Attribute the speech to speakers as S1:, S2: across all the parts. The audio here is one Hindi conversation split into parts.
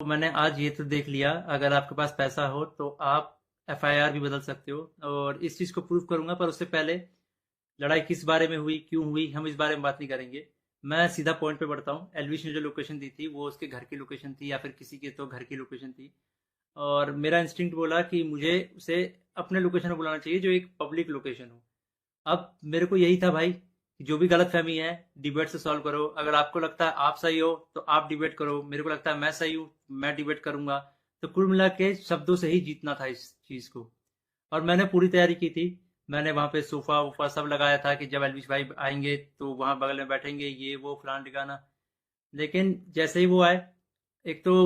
S1: तो मैंने आज ये तो देख लिया, अगर आपके पास पैसा हो तो आप एफआईआर भी बदल सकते हो, और इस चीज़ को प्रूव करूंगा। पर उससे पहले लड़ाई किस बारे में हुई, क्यों हुई, हम इस बारे में बात नहीं करेंगे। मैं सीधा पॉइंट पे बढ़ता हूँ। एलविश ने जो लोकेशन दी थी वो उसके घर की लोकेशन थी, या फिर किसी के तो घर की लोकेशन थी। और मेरा इंस्टिंक्ट बोला कि मुझे उसे अपने लोकेशन में बुलाना चाहिए, जो एक पब्लिक लोकेशन हो। अब मेरे को यही था भाई कि जो भी गलतफहमी है डिबेट से सॉल्व करो। अगर आपको लगता है आप सही हो तो आप डिबेट करो, मेरे को लगता है मैं सही हूँ, मैं डिबेट करूंगा। तो कुल मिला के शब्दों से ही जीतना था इस चीज को। और मैंने पूरी तैयारी की थी। मैंने वहां पे सोफा वोफा सब लगाया था कि जब एलविश भाई आएंगे तो वहां बगल में बैठेंगे, ये वो फलान ठिकाना। लेकिन जैसे ही वो आए, एक तो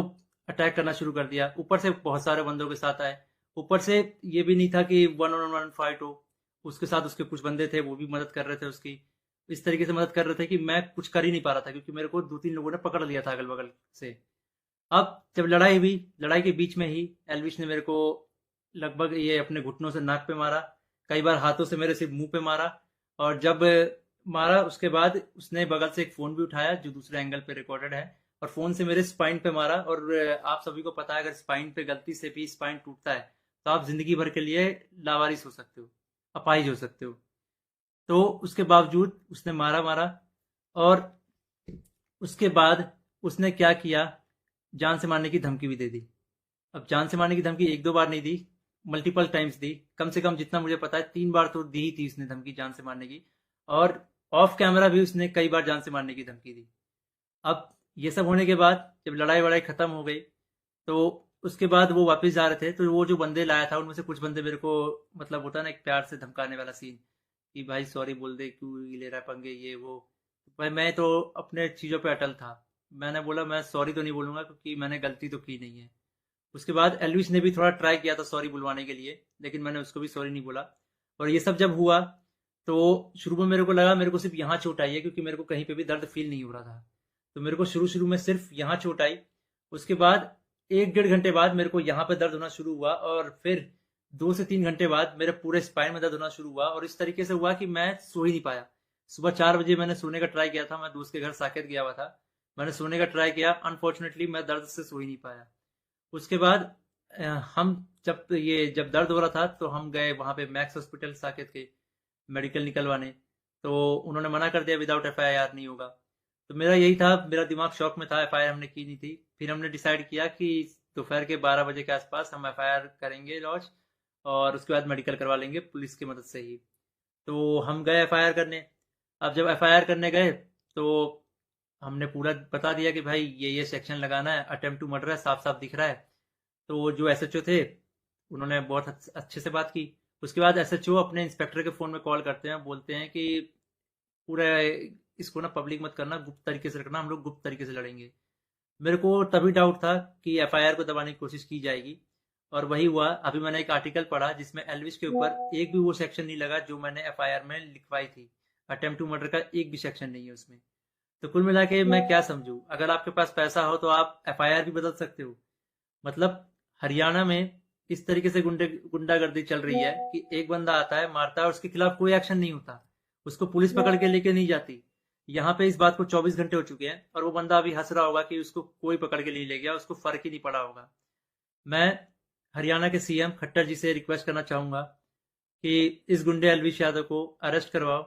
S1: अटैक करना शुरू कर दिया, ऊपर से बहुत सारे बंदों के साथ आए। ऊपर से ये भी नहीं था कि वन ऑन वन फाइट हो, उसके साथ उसके कुछ बंदे थे वो भी मदद कर रहे थे उसकी। इस तरीके से मदद कर रहे थे कि मैं कुछ कर ही नहीं पा रहा था, क्योंकि मेरे को दो तीन लोगों ने पकड़ लिया था अगल बगल से। अब जब लड़ाई हुई, लड़ाई के बीच में ही एल्विश ने मेरे को लगभग ये अपने घुटनों से नाक पे मारा, कई बार हाथों से मेरे सिर्फ मुंह पे मारा। और जब मारा उसके बाद उसने बगल से एक फोन भी उठाया जो दूसरे एंगल पे रिकॉर्डेड है, और फोन से मेरे स्पाइन पे मारा। और आप सभी को पता है अगर स्पाइन पे गलती से भी स्पाइन टूटता है तो आप जिंदगी भर के लिए लावारिस हो सकते हो, अपाहिज हो सकते हो। तो उसके बावजूद उसने मारा मारा। और उसके बाद उसने क्या किया, जान से मारने की धमकी भी दे दी। अब जान से मारने की धमकी एक दो बार नहीं दी, मल्टीपल टाइम्स दी। कम से कम जितना मुझे पता है 3 बार तो दी ही थी उसने धमकी जान से मारने की। और ऑफ कैमरा भी उसने कई बार जान से मारने की धमकी दी। अब ये सब होने के बाद जब लड़ाई वड़ाई खत्म हो गई, तो उसके बाद वो वापस जा रहे थे, तो वो जो बंदे लाया था उनमें से कुछ बंदे मेरे को, मतलब होता है ना एक प्यार से धमकाने वाला सीन, कि भाई सॉरी बोल दे, क्यों ये ले रहा है पंगे, ये वो। भाई मैं तो अपने चीज़ों पे अटल था। मैंने बोला मैं सॉरी तो नहीं बोलूंगा, क्योंकि मैंने गलती तो की नहीं है। उसके बाद एल्विस ने भी थोड़ा ट्राई किया था सॉरी बुलवाने के लिए, लेकिन मैंने उसको भी सॉरी नहीं बोला। और ये सब जब हुआ तो शुरू में मेरे को लगा मेरे को सिर्फ यहाँ चोट आई है, क्योंकि मेरे को कहीं पे भी दर्द फील नहीं हो रहा था। तो मेरे को शुरू शुरू में सिर्फ यहाँ चोट आई। उसके बाद 1 डेढ़ घंटे बाद मेरे को यहाँ पे दर्द होना शुरू हुआ, और फिर 2 से 3 घंटे बाद मेरे पूरे स्पाइन में दर्द होना शुरू हुआ। और इस तरीके से हुआ कि मैं सो ही नहीं पाया। सुबह 4 बजे मैंने सोने का ट्राई किया था, मैं दोस्त के घर साकेत गया हुआ था। मैंने सोने का ट्राई किया, अनफॉर्चुनेटली मैं दर्द से सो ही नहीं पाया। उसके बाद अ, हम जब दर्द हो रहा था तो हम गए वहाँ पे मैक्स हॉस्पिटल साकेत के, मेडिकल निकलवाने। तो उन्होंने मना कर दिया, विदाउट एफआईआर नहीं होगा। तो मेरा यही था, मेरा दिमाग शॉक में था, एफआईआर हमने की नहीं थी। फिर हमने डिसाइड किया कि दोपहर के 12 बजे के आसपास हम एफआईआर करेंगे लॉन्च, और उसके बाद मेडिकल करवा लेंगे पुलिस की मदद से ही। तो हम गए एफआईआर करने। अब जब एफआईआर करने गए तो हमने पूरा बता दिया कि भाई ये सेक्शन लगाना है, अटेम्प्ट टू मर्डर है, साफ साफ दिख रहा है। तो वो जो एसएचओ थे उन्होंने बहुत अच्छे से बात की। उसके बाद एसएचओ अपने इंस्पेक्टर के फ़ोन में कॉल करते हैं, बोलते हैं कि पूरा इसको ना पब्लिक मत करना, गुप्त तरीके से रखना, हम लोग गुप्त तरीके से लड़ेंगे। मेरे को तभी डाउट था कि एफआईआर को दबाने की कोशिश की जाएगी। और वही हुआ। अभी मैंने एक आर्टिकल पढ़ा जिसमें एल्विस के ऊपर एक भी वो सेक्शन नहीं लगा जो मैंने एफआईआर में लिखवाई थी। अटेम्प्ट टू मर्डर का एक भी सेक्शन नहीं है उसमें। तो कुल मिला के मैं क्या समझूं, अगर आपके पास पैसा हो तो आप एफआईआर भी बदल सकते हो। मतलब हरियाणा में इस तरीके से गुंडागर्दी चल रही है कि एक बंदा आता है मारता है और उसके खिलाफ कोई एक्शन नहीं होता, उसको पुलिस पकड़ के लेके नहीं जाती। यहाँ पे इस बात को 24 घंटे हो चुके हैं और वो बंदा अभी हंस रहा होगा कि उसको कोई पकड़ के नहीं ले गया, उसको फर्क ही नहीं पड़ा होगा। मैं हरियाणा के सीएम खट्टर जी से रिक्वेस्ट करना चाहूंगा कि इस गुंडे अलविश यादव को अरेस्ट करवाओ।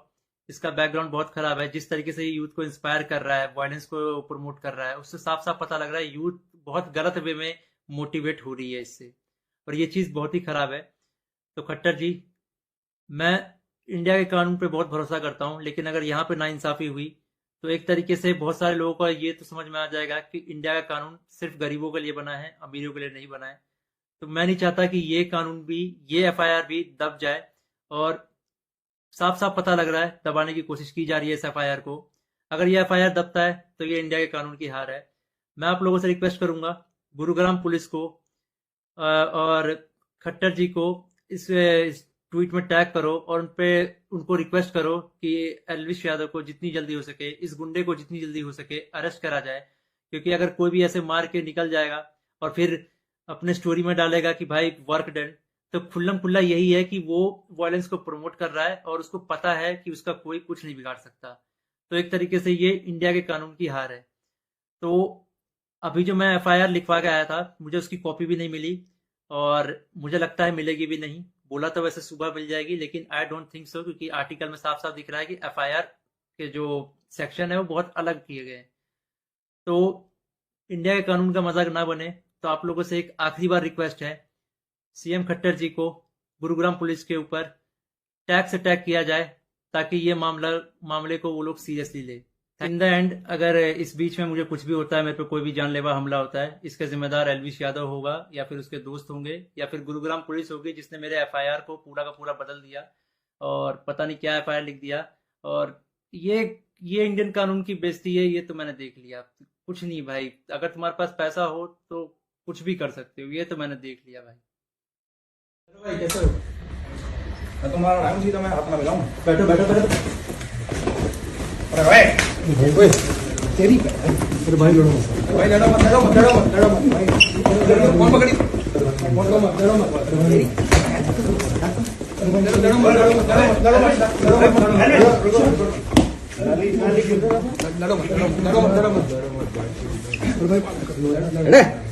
S1: इसका बैकग्राउंड बहुत खराब है, जिस तरीके से ये यूथ को इंस्पायर कर रहा है, वायलेंस को प्रमोट कर रहा है, उससे साफ साफ पता लग रहा है यूथ बहुत गलत वे में मोटिवेट हो रही है इससे। और ये चीज़ बहुत ही खराब है। तो खट्टर जी, मैं इंडिया के कानून पे बहुत भरोसा करता हूँ, लेकिन अगर यहाँ पे नाइंसाफी हुई तो एक तरीके से बहुत सारे लोगों को ये तो समझ में आ जाएगा कि इंडिया का कानून सिर्फ गरीबों के लिए बना है, अमीरों के लिए नहीं बना है। तो मैं नहीं चाहता कि ये कानून भी, ये एफआईआर भी दब जाए। और साफ साफ पता लग रहा है दबाने की कोशिश की जा रही है इस एफआईआर को। अगर ये एफआईआर दबता है तो ये इंडिया के कानून की हार है। मैं आप लोगों से रिक्वेस्ट करूंगा, गुरुग्राम पुलिस को और खट्टर जी को इस ट्वीट में टैग करो, और उन पे उनको रिक्वेस्ट करो कि एलविश यादव को जितनी जल्दी हो सके, इस गुंडे को जितनी जल्दी हो सके अरेस्ट करा जाए। क्योंकि अगर कोई भी ऐसे मार के निकल जाएगा और फिर अपने स्टोरी में डालेगा कि भाई वर्क डन, तो खुल्लम खुल्ला यही है कि वो वायलेंस को प्रमोट कर रहा है और उसको पता है कि उसका कोई कुछ नहीं बिगाड़ सकता। तो एक तरीके से ये इंडिया के कानून की हार है। तो अभी जो मैं एफआईआर लिखवा के आया था, मुझे उसकी कॉपी भी नहीं मिली और मुझे लगता है मिलेगी भी नहीं। बोला तो वैसे सुबह मिल जाएगी, लेकिन आई डोंट थिंक सो, क्योंकि आर्टिकल में साफ साफ दिख रहा है कि एफआईआर के जो सेक्शन है वो बहुत अलग किए गए हैं। तो इंडिया के कानून का मजाक ना बने, तो आप लोगों से एक आखिरी बार रिक्वेस्ट है, सीएम खट्टर जी को गुरुग्राम पुलिस के ऊपर टैक्स अटैक किया जाए, ताकि ये मामले को वो लोग सीरियसली ले। इन द एंड, अगर इस बीच में मुझे कुछ भी होता है, मेरे पे कोई भी जानलेवा हमला होता है, इसका जिम्मेदार एलविश यादव होगा, या फिर उसके दोस्त होंगे, या फिर गुरुग्राम पुलिस होगी जिसने मेरे एफआईआर को पूरा का पूरा बदल दिया और पता नहीं क्या एफआईआर लिख दिया। और ये ये इंडियन कानून की बेइज्जती है, ये तो मैंने देख लिया। कुछ नहीं भाई, अगर तुम्हारे पास पैसा हो तो कुछ भी कर सकते हो, ये तो मैंने देख लिया भाई।
S2: भाई कैसे हो? मैं तुम्हारा नाम सीधा मैं हाथ में मिलाऊं। बैठो बैठो बैठो। अरे भाई भाई तेरी अरे भाई लड़ो मत भाई, लड़ो मत लड़ो मत लड़ो मत लड़ो मत भाई, कौन पकड़ी कौन लड़ो मत लड़ो मत तेरी लड़ो मत लड़ो मत लड़ो मत लड़ो मत लड़ो मत लड़ो मत लड़ो मत लड़ो मत